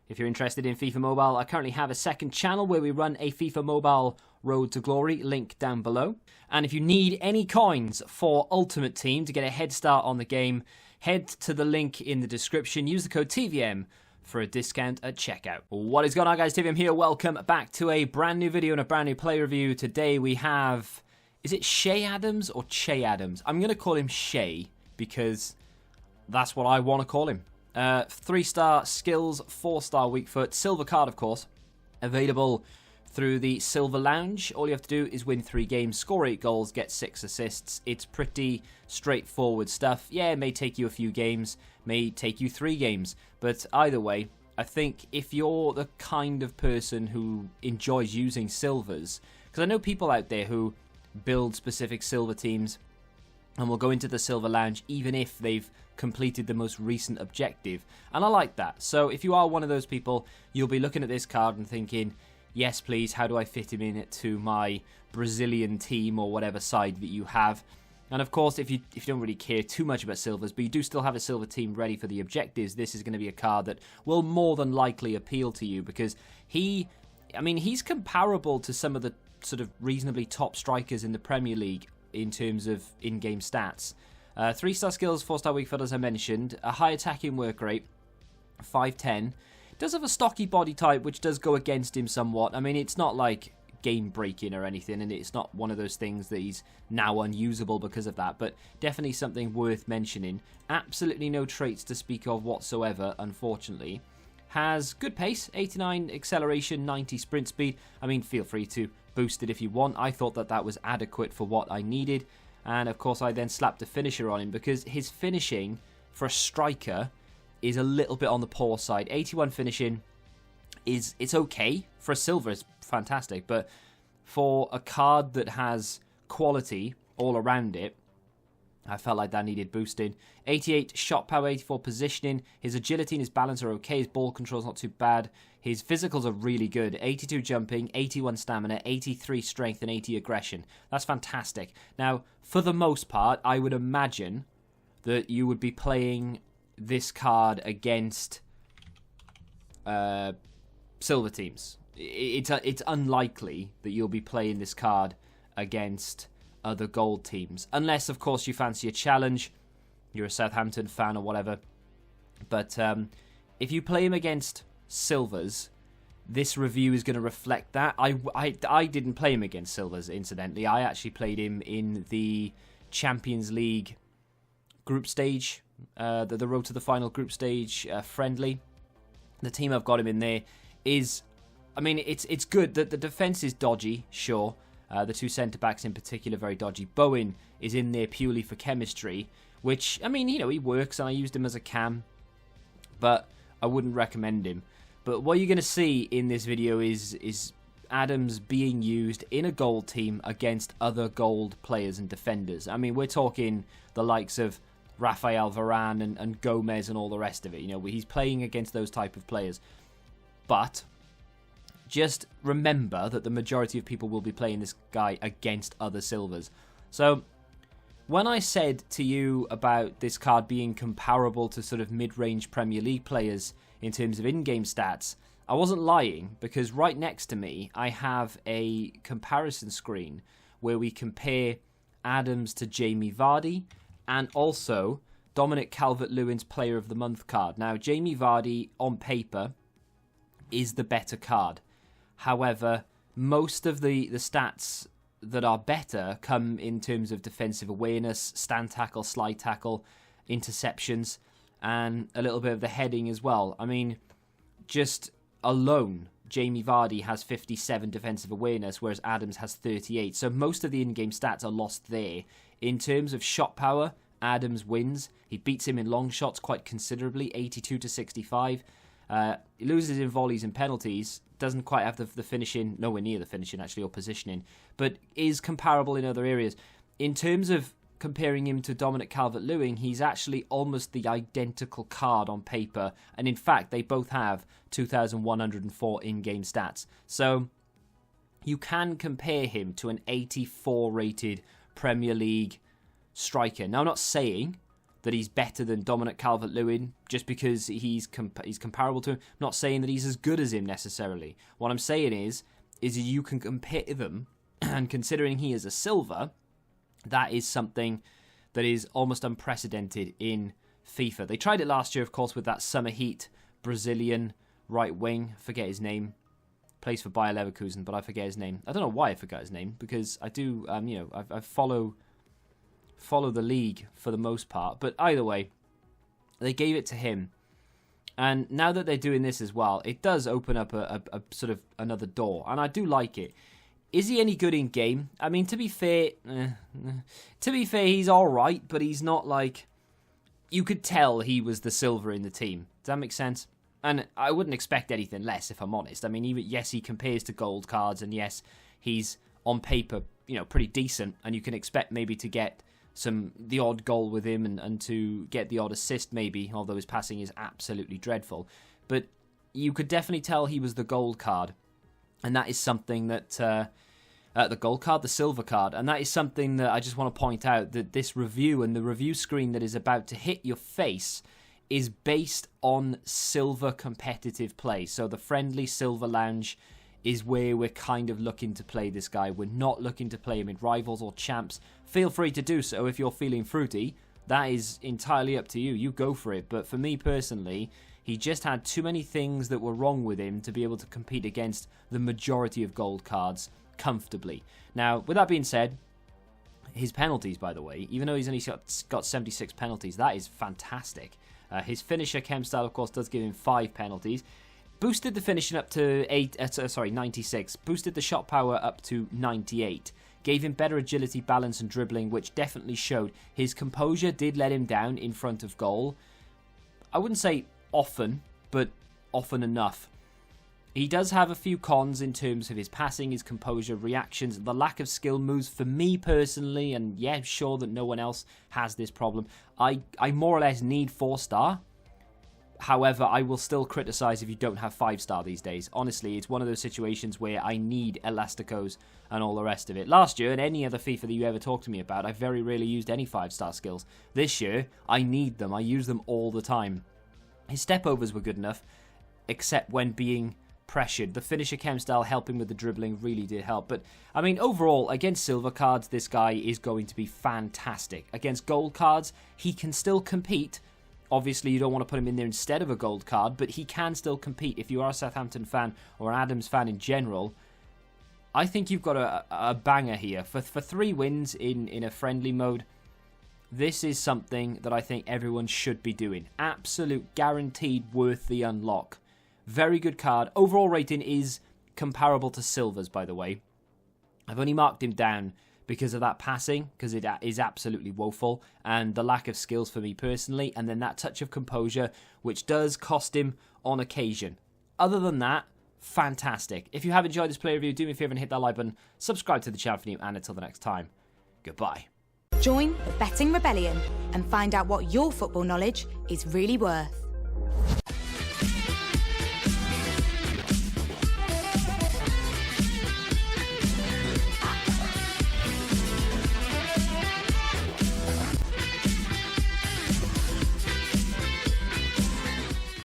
If you're interested in FIFA Mobile, I currently have a second channel where we run a FIFA Mobile Road to Glory, link down below. And if you need any coins for Ultimate Team to get a head start on the game, head to the link in the description. Use the code TVM for a discount at checkout. What is going on, guys? TVM here. Welcome back to a brand new video and a brand new play review. Today we have... Is it Shay Adams or Che Adams? I'm going to call him Shay because that's what I want to call him. 3-star skills, 4-star weak foot, silver card, of course. Available through the Silver Lounge. All you have to do is win 3 games, score 8 goals, get 6 assists. It's pretty straightforward stuff. Yeah, it may take you a few games, may take you 3 games. But either way, I think if you're the kind of person who enjoys using silvers, because I know people out there who build specific silver teams and will go into the Silver Lounge even if they've completed the most recent objective. And I like that. So if you are one of those people, you'll be looking at this card and thinking, yes, please, how do I fit him in it to my Brazilian team or whatever side that you have? And of course, if you don't really care too much about silvers, but you do still have a silver team ready for the objectives, this is going to be a card that will more than likely appeal to you because he's comparable to some of the sort of reasonably top strikers in the Premier League in terms of in-game stats. 3-star skills, 4-star weak foot, as I mentioned. A high attacking work rate, 5'10". Does have a stocky body type, which does go against him somewhat. I mean, it's not like game-breaking or anything, and it's not one of those things that he's now unusable because of that, but definitely something worth mentioning. Absolutely no traits to speak of whatsoever, unfortunately. Has good pace, 89 acceleration, 90 sprint speed. I mean, feel free to boost it if you want. I thought that was adequate for what I needed. And of course, I then slapped a finisher on him because his finishing for a striker is a little bit on the poor side. 81 finishing it's okay. For a silver, it's fantastic. But for a card that has quality all around it, I felt like that needed boosting. 88 shot power, 84 positioning. His agility and his balance are okay. His ball control's not too bad. His physicals are really good. 82 jumping, 81 stamina, 83 strength, and 80 aggression. That's fantastic. Now, for the most part, I would imagine that you would be playing this card against silver teams. It's unlikely that you'll be playing this card against other gold teams. Unless, of course, you fancy a challenge, you're a Southampton fan or whatever. But if you play him against silvers, this review is going to reflect that. I didn't play him against silvers, incidentally. I actually played him in the Champions League group stage, the road to the final group stage friendly. The team I've got him in there is, I mean, it's good. The defense is dodgy, sure. The 2 centre-backs in particular, very dodgy. Bowen is in there purely for chemistry, which, I mean, he works, and I used him as a cam, but I wouldn't recommend him. But what you're going to see in this video is Adams being used in a gold team against other gold players and defenders. I mean, we're talking the likes of Rafael Varane and Gomez and all the rest of it. He's playing against those type of players. But just remember that the majority of people will be playing this guy against other silvers. So when I said to you about this card being comparable to sort of mid-range Premier League players in terms of in-game stats, I wasn't lying, because right next to me I have a comparison screen where we compare Adams to Jamie Vardy and also Dominic Calvert-Lewin's Player of the Month card. Now, Jamie Vardy on paper is the better card. However, most of the stats that are better come in terms of defensive awareness, stand tackle, slide tackle, interceptions, and a little bit of the heading as well. I mean, just alone, Jamie Vardy has 57 defensive awareness, whereas Adams has 38. So most of the in-game stats are lost there. In terms of shot power, Adams wins. He beats him in long shots quite considerably, 82 to 65. He loses in volleys and penalties, doesn't quite have the finishing, nowhere near the finishing actually, or positioning, but is comparable in other areas. In terms of comparing him to Dominic Calvert-Lewin, he's actually almost the identical card on paper, and in fact they both have 2,104 in-game stats. So you can compare him to an 84 rated Premier League striker. Now, I'm not saying that he's better than Dominic Calvert-Lewin just because he's comparable to him. I'm not saying that he's as good as him necessarily. What I'm saying is you can compare them, and considering he is a silver, that is something that is almost unprecedented in FIFA. They tried it last year, of course, with that summer heat Brazilian right wing. Forget his name. Plays for Bayer Leverkusen, but I forget his name. I don't know why I forgot his name, because I do, I follow the league for the most part. But either way, they gave it to him. And now that they're doing this as well, it does open up a sort of another door. And I do like it. Is he any good in game? I mean, to be fair, he's all right, but he's not like... You could tell he was the silver in the team. Does that make sense? And I wouldn't expect anything less, if I'm honest. I mean, yes, he compares to gold cards, and yes, he's on paper, pretty decent, and you can expect maybe to get the odd goal with him and to get the odd assist maybe, although his passing is absolutely dreadful. But you could definitely tell he was the gold card, and that is something that... the gold card, the silver card, and that is something that I just want to point out, that this review and the review screen that is about to hit your face is based on silver competitive play. So the friendly silver lounge is where we're kind of looking to play this guy. We're not looking to play him in rivals or champs. Feel free to do so if you're feeling fruity. That is entirely up to you. You go for it. But for me personally, he just had too many things that were wrong with him to be able to compete against the majority of gold cards comfortably. Now, with that being said, his penalties, by the way, even though he's only got 76 penalties, that is fantastic. His finisher chem style, of course, does give him 5 penalties. Boosted the finishing up to 96. Boosted the shot power up to 98. Gave him better agility, balance, and dribbling, which definitely showed. His composure did let him down in front of goal. I wouldn't say often, but often enough. He does have a few cons in terms of his passing, his composure, reactions, the lack of skill moves for me personally, and yeah, I'm sure that no one else has this problem. I more or less need 4-star. However, I will still criticise if you don't have 5-star these days. Honestly, it's one of those situations where I need Elasticos and all the rest of it. Last year, and any other FIFA that you ever talked to me about, I very rarely used any 5-star skills. This year, I need them. I use them all the time. His step-overs were good enough, except when being pressured. The finisher chem style helping with the dribbling really did help. But, I mean, overall, against silver cards, this guy is going to be fantastic. Against gold cards, he can still compete. Obviously, you don't want to put him in there instead of a gold card, but he can still compete. If you are a Southampton fan or an Adams fan in general, I think you've got a banger here. For 3 wins in a friendly mode, this is something that I think everyone should be doing. Absolute guaranteed worth the unlock. Very good card. Overall rating is comparable to silvers, by the way. I've only marked him down because of that passing, because it is absolutely woeful, and the lack of skills for me personally, and then that touch of composure, which does cost him on occasion. Other than that, fantastic. If you have enjoyed this play review, do me a favour and hit that like button, subscribe to the channel for new, and until the next time, goodbye. Join the Betting Rebellion and find out what your football knowledge is really worth.